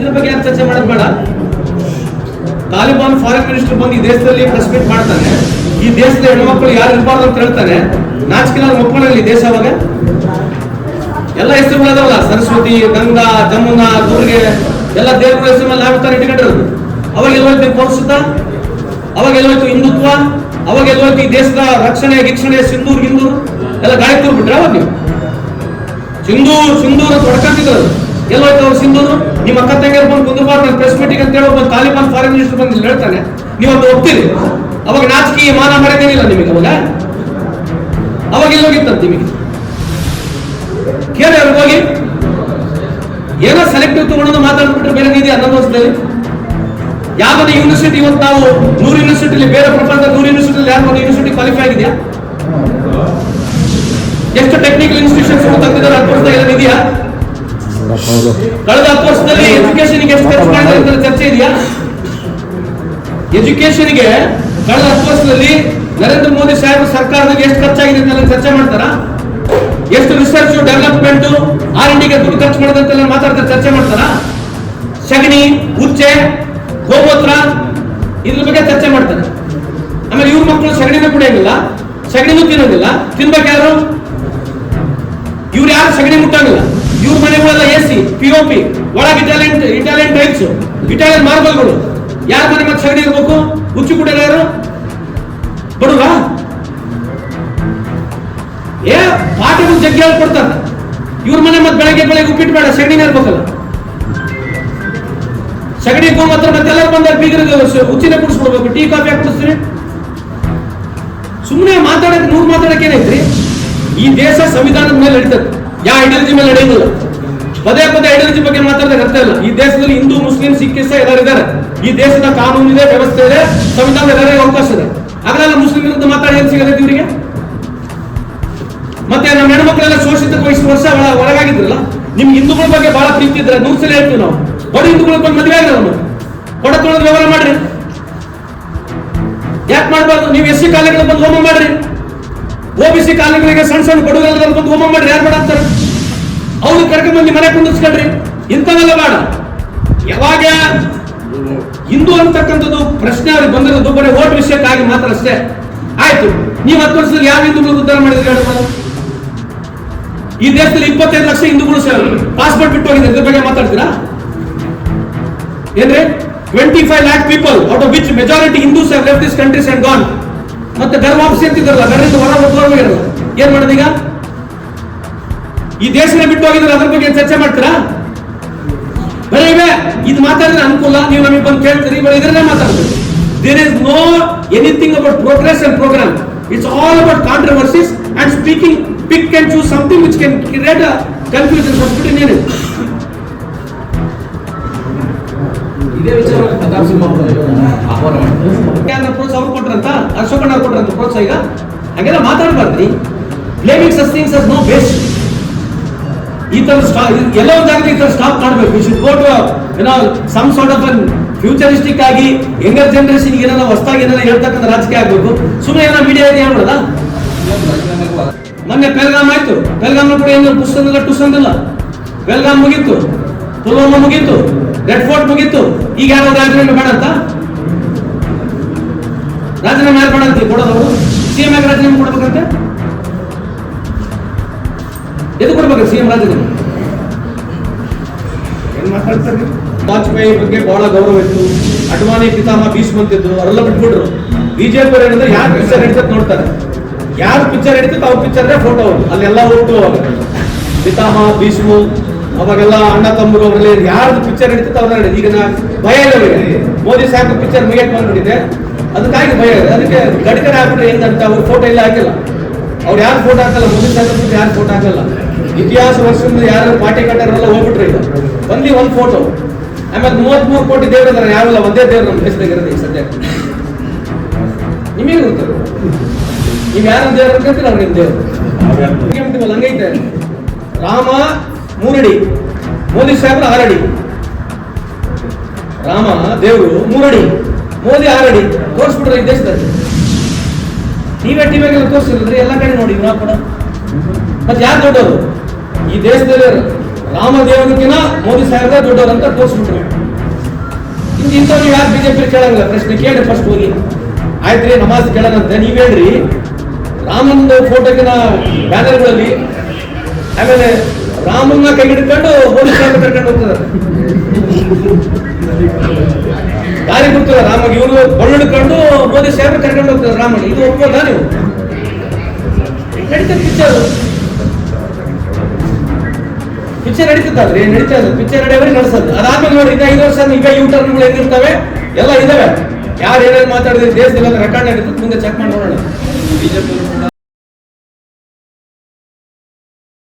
ಇದ್ರ ಬಗ್ಗೆ ಯಾರು ಚರ್ಚೆ ಮಾಡೋದು ಬೇಡ. ತಾಲಿಬಾನ್ ಫಾರಿನ್ ಮಿನಿಸ್ಟರ್ ಬಂದು ಈ ದೇಶದಲ್ಲಿ ಪ್ರೆಸ್ ಮೀಟ್ ಮಾಡ್ತಾನೆ, ಈ ದೇಶದ ಹೆಣ್ಮಕ್ಳು ಯಾರು ಇರಬಾರ್ದು ಅಂತ ಹೇಳ್ತಾನೆ. ನಾಚಿಕೆಲ್ಲ ಮಕ್ಕಳಲ್ಲಿ ದೇಶ ಅವಾಗ ಎಲ್ಲ ಹೆಸರುಗಳದಾವಲ್ಲ, ಸರಸ್ವತಿ, ಗಂಗಾ, ಜಮುನಾ, ದುರ್ಗೆ ಎಲ್ಲ ದೇವರ ಹೆಸರು ಮೇಲೆ ನಾವಿರ್ತಾರೆ ಇಟ್ಕೊಂಡಿರೋದು. ಅವಾಗ ಎಲ್ಲೋಯ್ತು ಪೌರುಷತ್ವ, ಅವಾಗ ಎಲ್ಲೋಯ್ತು ಹಿಂದುತ್ವ, ಅವಾಗ ಎಲ್ಲೋಯ್ತು ಈ ದೇಶದ ರಕ್ಷಣೆ ಗಿಕ್ಷಣೆ, ಸಿಂಧೂರ್ ಗಿಂದೂರ್ ಎಲ್ಲ ಗಾಳಿ ತೋರ್ಬಿಟ್ರೆ ಅವಾಗ ನೀವು ಸಿಂಧೂರ್ ಅಂತ ಹೊಡ್ಕೊಂತಿದ್ರು. ಎಲ್ಲೋಯ್ತು ಅವ್ರು ಸಿಂಧೂರು? ನಿಮ್ಮ ಅಕ್ಕ ತಂಗಿಯರು ಬಂದು ಕುಂದಬಾರ್ದು ನಾನು ಪ್ರೆಸ್ ಮೀಟಿಂಗ್ ಅಂತ ಹೇಳಿ ಒಬ್ಬ ತಾಲಿಬಾನ್ ಫಾರಿನ್ ಮಿನಿಸ್ಟರ್ ಬಂದು ಹೇಳ್ತಾನೆ, ನೀವು ಅದು ಒಪ್ತೀರಿ? ಅವಾಗ ನಾಚಿಕೆ ಮಾನ ಮರ್ಯಾದೇನಿಲ್ಲ ನಿಮಗೆ. ಅವಾಗ ಎಲ್ಲೋಗಿತ್ತಂತ ನಿಮಗೆ? ಕೇಳಿ ಅವ್ರಿಗೆ ಹೋಗಿ. ಏನೋ ಸೆಲೆಕ್ಟಿವ್ ತಗೊಂಡು ಮಾತಾಡ್ಬಿಟ್ರೆ ಬೇರೆ ಇದೆಯಾ 11 ವರ್ಷದಲ್ಲಿ? ಯಾವ್ದು ಯೂನಿವರ್ಸಿಟಿ ಇವತ್ತು ನಾವು 100 ಯೂನಿವರ್ಸಿಟಿಲಿ, ಬೇರೆ ಪ್ರಪಂಚದ 100 ಯೂನಿವರ್ಸಿಟಿಲಿ ಯಾರು ಯೂನಿವರ್ಸಿಟಿ ಕ್ವಾಲಿಫೈ ಆಗಿದೆಯಾ? ಎಷ್ಟು ಟೆಕ್ನಿಕಲ್ ಇನ್ಸ್ಟಿಟ್ಯೂಷನ್ಸ್ ತಂದಿದ್ದಾರೆ 10 ವರ್ಷದಲ್ಲಿ ಇದೆಯಾ? ಕಳೆದ 10 ವರ್ಷದಲ್ಲಿ ಎಜುಕೇಶನ್ಗೆ ಎಷ್ಟು ಖರ್ಚು ಮಾಡಿದ್ದಾರೆ ಅಂತ ಚರ್ಚೆ ಇದೆಯಾ? ಎಜುಕೇಶನ್ಗೆ ಕಳೆದ 10 ವರ್ಷದಲ್ಲಿ ನರೇಂದ್ರ ಮೋದಿ ಸಾಹೇಬ್ ಸರ್ಕಾರದಲ್ಲಿ ಎಷ್ಟು ಖರ್ಚಾಗಿದೆ ಅಂತ ಚರ್ಚೆ ಮಾಡ್ತಾರ? ಎಷ್ಟು ರಿಸರ್ಚ್ ಡೆವಲಪ್ಮೆಂಟ್ R&Dಗೆ ದುಡ್ಡು ಖರ್ಚು ಮಾಡೋದಂತೆಲ್ಲ ಮಾತಾಡ್ತಾರೆ, ಚರ್ಚೆ ಮಾಡ್ತಾರ? ಸಗಣಿ, ಉಚ್ಚೆ, ಗೋಮೂತ್ರ ಇದ್ರ ಬಗ್ಗೆ ಚರ್ಚೆ ಮಾಡ್ತಾರೆ. ಆಮೇಲೆ ಇವ್ರ ಮಕ್ಕಳು ಸಗಣಿನೂ ಕುಡಿಯಂಗಿಲ್ಲ, ಸಗಣಿನೂ ತಿನ್ನೋದಿಲ್ಲ. ತಿನ್ಬೇಕು ಯಾರು? ಇವ್ರು ಯಾರು ಸಗಣಿ ಮುಟ್ಟಂಗಿಲ್ಲ. ಇವ್ರ ಮನೆಗಳೆಲ್ಲ AC, POP, ಒಳಗೆ ಇಟಾಲಿಯನ್ ಟೈಲ್ಸ್, ಇಟಾಲಿಯನ್ ಮಾರ್ಬಲ್ಗಳು. ಯಾರ ಮನೆ ಮತ್ತೆ ಸಗಣಿ ಇರ್ಬೇಕು? ಉಚ್ಚು ಕುಡಿಯಲ್ಲ ಯಾರು? ಬಡುವ ಪಾಠಗಳು ಜಗ್ಗಿ ಹೇಳ್ಕೊಡ್ತಾರೆ. ಇವ್ರ ಮನೆ ಮತ್ತೆ ಬೆಳಗ್ಗೆ ಉಪ್ಪಿಟ್ಟು ಬೇಡ, ಸಗಣಿನೇ ಇರ್ಬೇಕಲ್ಲ. ಸಗಣಿ ಗೋಮೂತ್ರ ಮತ್ತೆಲ್ಲರೂ ಬಂದಾಗ ಬೀಗರಿಗೆ ಉಚ್ಚಿನ ಕುಡಿಸ್ಬಿಡ್ಬೇಕು, ಟೀ ಕಾಫಿ ಹಾಕಿ ಕುಡಿಸ್ತೀವಿ. ಸುಮ್ಮನೆ ಮಾತಾಡಕ್ಕೆ 100 ಮಾತಾಡಕ್ಕೆ ಏನೈತ್ರಿ? ಈ ದೇಶ ಸಂವಿಧಾನದ ಮೇಲೆ ನಡೀತದೆ, ಯಾವ ಐಡಿಯಾಲಜಿ ಮೇಲೆ ನಡೆಯುವುದಿಲ್ಲ. ಪದೇ ಐಡಿಯಾಲಜಿ ಬಗ್ಗೆ ಮಾತಾಡೋದಕ್ಕೆ ಅರ್ಥ ಇಲ್ಲ. ಈ ದೇಶದಲ್ಲಿ ಹಿಂದೂ, ಮುಸ್ಲಿಂ, ಸಿಖ್ ಎಲ್ಲರೂ ಇದ್ದಾರೆ. ಈ ದೇಶದ ಕಾನೂನು ಇದೆ, ವ್ಯವಸ್ಥೆ ಇದೆ, ಸಂವಿಧಾನ ಎಲ್ಲರಿಗೂ ಅವಕಾಶ ಇದೆ. ಆಗಲೆಲ್ಲ ಮುಸ್ಲಿಂ ವಿರುದ್ಧ ಮಾತಾಡಿ ಏನ್ ಸಿಗತ್ತೆ ಇವರಿಗೆ? ಮತ್ತೆ ನಮ್ಮ ಹೆಣ್ಮಕ್ಳೆಲ್ಲ ಶೋಷಿತ ಇಷ್ಟು ವರ್ಷ ಒಳಗಾಗಿದ್ರಲ್ಲ. ನಿಮ್ಗೆ ಹಿಂದೂಗಳ ಬಗ್ಗೆ ಬಹಳ ಪ್ರೀತಿ ಇದ್ರೆ 100 ಸಲ ಹೇಳ್ತೀವಿ ನಾವು. ಬಡ ಹಿಂದೂಗಳ ಬಂದು ಮದುವೆ ಆಗಿರಲ್ಲ, ಕೊಡ ತೊಳೆದ ವ್ಯವಹಾರ ಮಾಡ್ರಿ. ಯಾಕೆ ಮಾಡಬಾರ್ದು? ನೀವು SC ಕಾಲೇಜ್ಗಳಿಗೆ ಬಂದು ಹೋಮ ಮಾಡ್ರಿ, OBC ಕಾಲೇಜ್ಗಳಿಗೆ ಸಣ್ಣ ಬಡವರೆಲ್ಲ ಬಂದು ಹೋಮ ಮಾಡ್ರಿ. ಯಾರು ಬೇಡ ಅಂತಾರೆ? ಅವ್ರಿಗೆ ಕರ್ಕೊಂಡ್ ಬಂದು ಮನೆ ಕುಂದಿಸ್ಕೊಳ್ರಿ. ಇಂಥವೆಲ್ಲ ಬೇಡ. ಯಾವಾಗ ಹಿಂದೂ ಅಂತಕ್ಕಂಥದ್ದು ಪ್ರಶ್ನೆ ಅವ್ರಿಗೆ ಬಂದಿರೋದು ಬರೀ ಓಟ್ ವಿಷಯಕ್ಕಾಗಿ ಮಾತ್ರ ಅಷ್ಟೇ. ಆಯ್ತು, ನೀವು 10 ವರ್ಷದಲ್ಲಿ ಯಾವ ಹಿಂದೂಗಳು ಉದ್ಧಾರ ಮಾಡಿದ್ರೆ ಹೇಳೋದು? ಈ ದೇಶದಲ್ಲಿ 25 ಲಕ್ಷ ಹಿಂದೂಗಳು ಪಾಸ್ಪೋರ್ಟ್ ಬಿಟ್ಟು ಹೋಗಿದ್ದಾರೆ, ಇದ್ರ ಬಗ್ಗೆ ಮಾತಾಡ್ತೀರಾ ಏನ್ರಿ? 25 lakh people out of which majority Hindus have left this countries and gone. ಮತ್ತೆ ಗರ್ ವಾಪಸ್ ಅಂತಿದ್ರಲ್ಲ, ಗರ್ರಿಂದ ಹೊರಗಿರಲ್ಲ. ಏನ್ ಮಾಡೋದು ಈಗ? ಈ ದೇಶನೇ ಬಿಟ್ಟು ಹೋಗಿದ್ರೆ ಅದ್ರ ಬಗ್ಗೆ ಚರ್ಚೆ ಮಾಡ್ತೀರಾ? ಬರೀ ಇದು ಮಾತಾಡಿದ್ರೆ ಅನುಕೂಲ, ನೀವು ನಮಗೆ ಬಂದು ಕೇಳ್ತೀರಿ, ಬರೀ ಇದನ್ನೇ ಮಾತಾಡ್ತೀರಿ. There is no anything about progress and program. It's all about controversies and speaking pick and choose something which can create a confusion. Hospital ಏನಿದೆ ಇದೇ ವಿಚಾರ ಪ್ರೋತ್ಸಾಹ ಅವ್ರು ಕೊಟ್ರಂತ, ಅಶೋಕಣ್ಣ ಅವ್ರು ಕೊಟ್ರಂತ ಪ್ರೋತ್ಸಾಹ. ಈಗ ಹಾಗೆಲ್ಲ ಮಾತಾಡಬಾರ್ದ್ರಿ. Blaming such things has no base. ಈ ತರ ಎಲ್ಲ ಒಂದು ಜಾಗದಲ್ಲಿ ಈ ತರ ಸ್ಟಾಪ್ ಮಾಡಬೇಕು. We should go to some sort of futuristic ಆಗಿ ಯಂಗರ್ ಜನರೇಷನ್ ಏನಾರ ಹೊಸದಾಗಿ ಏನಾರ ಹೇಳ್ತಕ್ಕಂಥ ರಾಜಕೀಯ ಆಗ್ಬೇಕು. ಸುಮ್ಮನೆ ಏನೋ ಮೀಡಿಯಾ ಇದೆ ಹೇಳ್ಬೋದಾ? ಮೊನ್ನೆ ಪೆಲ್ಗಾಮ್ ಆಯ್ತು, ಪೆಲ್ಗಾಮ್ ಕೂಡ ಏನು ಪುಸ್ತಕ ಟುಸಂದಿಲ್ಲ. ಪೆಲ್ಗಾಮ್ ಮುಗೀತು, ಪುಲ್ವಾಮಾ ಮುಗೀತು, ರೆಡ್ ಫೋರ್ಟ್ ಮುಗೀತು. ಈಗ ಯಾರೋ ರಾಜೀನಾಮೆ ಬೇಡ ಅಂತ? ರಾಜೀನಾಮೆ ಯಾರು ಬೇಡ ಅಂತ ಕೊಡೋದವರು? CM ಆಗಿ ರಾಜೀನಾಮೆ ಕೊಡ್ಬೇಕಂತೆ? ಎದು ಕೊಡ್ಬೇಕು CM ರಾಜೀನಾಮೆ? ಏನ್ ಮಾತಾಡ್ತಾರೆ? ವಾಜಪೇಯಿ ಬಗ್ಗೆ ಬಹಳ ಗೌರವ ಇತ್ತು, ಅಡ್ವಾಣಿ ಪಿತಾಮಹ ಭೀಷ್ಮಂತಿದ್ರು, ಅವರೆಲ್ಲ ಬಿಟ್ಬಿಟ್ರು. ಬಿಜೆಪಿ ಅವ್ರು ಏನಂದ್ರೆ ಯಾರು ಪಿಕ್ಚರ್ ಹಿಡಿತತ್ ನೋಡ್ತಾರೆ, ಯಾರು ಪಿಕ್ಚರ್ ಹಿಡಿತತ್ ಅವ್ರ ಪಿಕ್ಚರ್ನೇ ಫೋಟೋ ಅವರು ಅಲ್ಲೆಲ್ಲ ಹೋಗ್ತು. ಅವಾಗ ಪಿತಾಮಹ ಭೀಷ್ಮು, ಅವಾಗೆಲ್ಲ ಅಣ್ಣ ತಮ್ಮರು ಅವರಲ್ಲಿ ಯಾರ್ದು ಪಿಕ್ಚರ್ ಹಿಡಿತತ್ ಅವ್ರ ಹಿಡಿದು. ಈಗ ಭಯ ಇಲ್ಲ ಅವರಿಗೆ. ಮೋದಿ ಸಾಹೇಬ್ ಪಿಕ್ಚರ್ ಮುಗಿಯಕ್ ಬಂದ್ಬಿಟ್ಟಿದೆ, ಅದಕ್ಕಾಗಿ ಭಯ ಇದೆ. ಅದಕ್ಕೆ ಗಡ್ಕರಿ ಆಗ್ಬಿಟ್ರೆ ಹೆಂಗಂತ ಅವ್ರ ಫೋಟೋ ಎಲ್ಲ ಹಾಕಿಲ್ಲ. ಅವ್ರು ಯಾರು ಫೋಟೋ ಹಾಕಲ್ಲ, ಮೋದಿ ಸಾಹೇಬ್ ಯಾರು ಫೋಟೋ ಹಾಕಲ್ಲ. ಇತಿಹಾಸ ವರ್ಷದಿಂದ ಯಾರು ಪಾರ್ಟಿ ಕಟ್ಟಾರೆಲ್ಲ ಹೋಗ್ಬಿಟ್ರೆ ಈಗ ಬಂದು ಒಂದು ಫೋಟೋ. ಆಮೇಲೆ 33 ಕೋಟಿ ದೇವರಿದ್ದಾರೆ, ಯಾವೆಲ್ಲ ಒಂದೇ ದೇವ್ರು ನಮ್ಮ ದೇಶದಾಗ ಇರೋದು ಈಗ ಸದ್ಯ. ನಿಮಗೆ ಗೊತ್ತಲ್ಲ, ನೀವು ಯಾರು ದೇವ್ರು ಅನ್ಕೊಂತೀರ ಅವ್ರಿಗೆ ದೇವ್ರು ಹಂಗೈತೆ. ರಾಮ 3 ಅಡಿ, ಮೋದಿ ಸಾಹೇಬ್ರು 6 ಅಡಿ. ರಾಮ ದೇವರು 3 ಅಡಿ, ಮೋದಿ 6 ಅಡಿ. ತೋರಿಸ್ಬಿಟ್ರೆ ಈ ದೇಶದಲ್ಲಿ ಟಿವಿಗೆಲ್ಲ ತೋರಿಸಿದ್ರಿ, ಎಲ್ಲ ಕಡೆ ನೋಡಿ ನಾವು ಕೂಡ. ಮತ್ತೆ ಯಾರು ದೊಡ್ಡವರು ಈ ದೇಶದಲ್ಲಿ? ರಾಮದೇವನಿಗಿನ ಮೋದಿ ಸಾಹೇಬ್ರ ದೊಡ್ಡವರು ಅಂತ ತೋರಿಸ್ಬಿಟ್ರು. ಇಂಥವ್ರು ಯಾರು ಬಿಜೆಪಿ ಕೇಳಂಗಿಲ್ಲ, ಪ್ರಶ್ನೆ ಕೇಳಿ ಫಸ್ಟ್ ಹೋಗಿ. ಆಯ್ತ್ರಿ ನಮಾಜ್ ಕೇಳೋಣಂತೆ ನೀವ್ ಹೇಳ್ರಿ, ರಾಮನ ಫೋಟೋಗಿನ ಬ್ಯಾನರ್ಗಳಲ್ಲಿ ಆಮೇಲೆ ರಾಮನ್ನ ಕೈ ಹಿಡ್ಕೊಂಡು ಮೋದಿ ಸಾಹೇಬ್ ಕರ್ಕೊಂಡು ಹೋಗ್ತಿದ್ದಾರೆ. ದಾರಿ ಗೊತ್ತಿಲ್ಲ ರಾಮಗೆ, ಇವರು ಬಳ್ಳು ಹಿಡ್ಕೊಂಡು ಮೋದಿ ಸಾಹೇಬ್ ಕರ್ಕೊಂಡು ಹೋಗ್ತಿದ್ದಾರೆ ರಾಮನ. ಇದು ಒಪ್ಬೋದಾ ನೀವು? ನಡೀತದೆ ಪಿಕ್ಚರ್ ನಡೀತದಲ್ರಿ, ನಡೀತಾ ಇದೆ ಪಿಕ್ಚರ್ ನಡೆಯವರಿಗೆ ನಡೆಸೋದು. ಅದಾದ್ಮೇಲೆ ನೋಡಿ ಈಗ 5 ವರ್ಷ ಈಗ ಯೂಟರ್ನ್ಗಳು ಹೆಂಗಿರ್ತವೆ ಎಲ್ಲ ಇದಾವೆ. ಯಾರು ಏನೇನು ಮಾತಾಡಿದ್ರೆ ದೇಶದಲ್ಲಿ ರೆಕಾರ್ಡ್ ನಡೀತದೆ, ಮುಂದೆ ಚೆಕ್ ಮಾಡಿ ನೋಡೋಣ. ಬಿಜೆಪಿ ಕೂಡ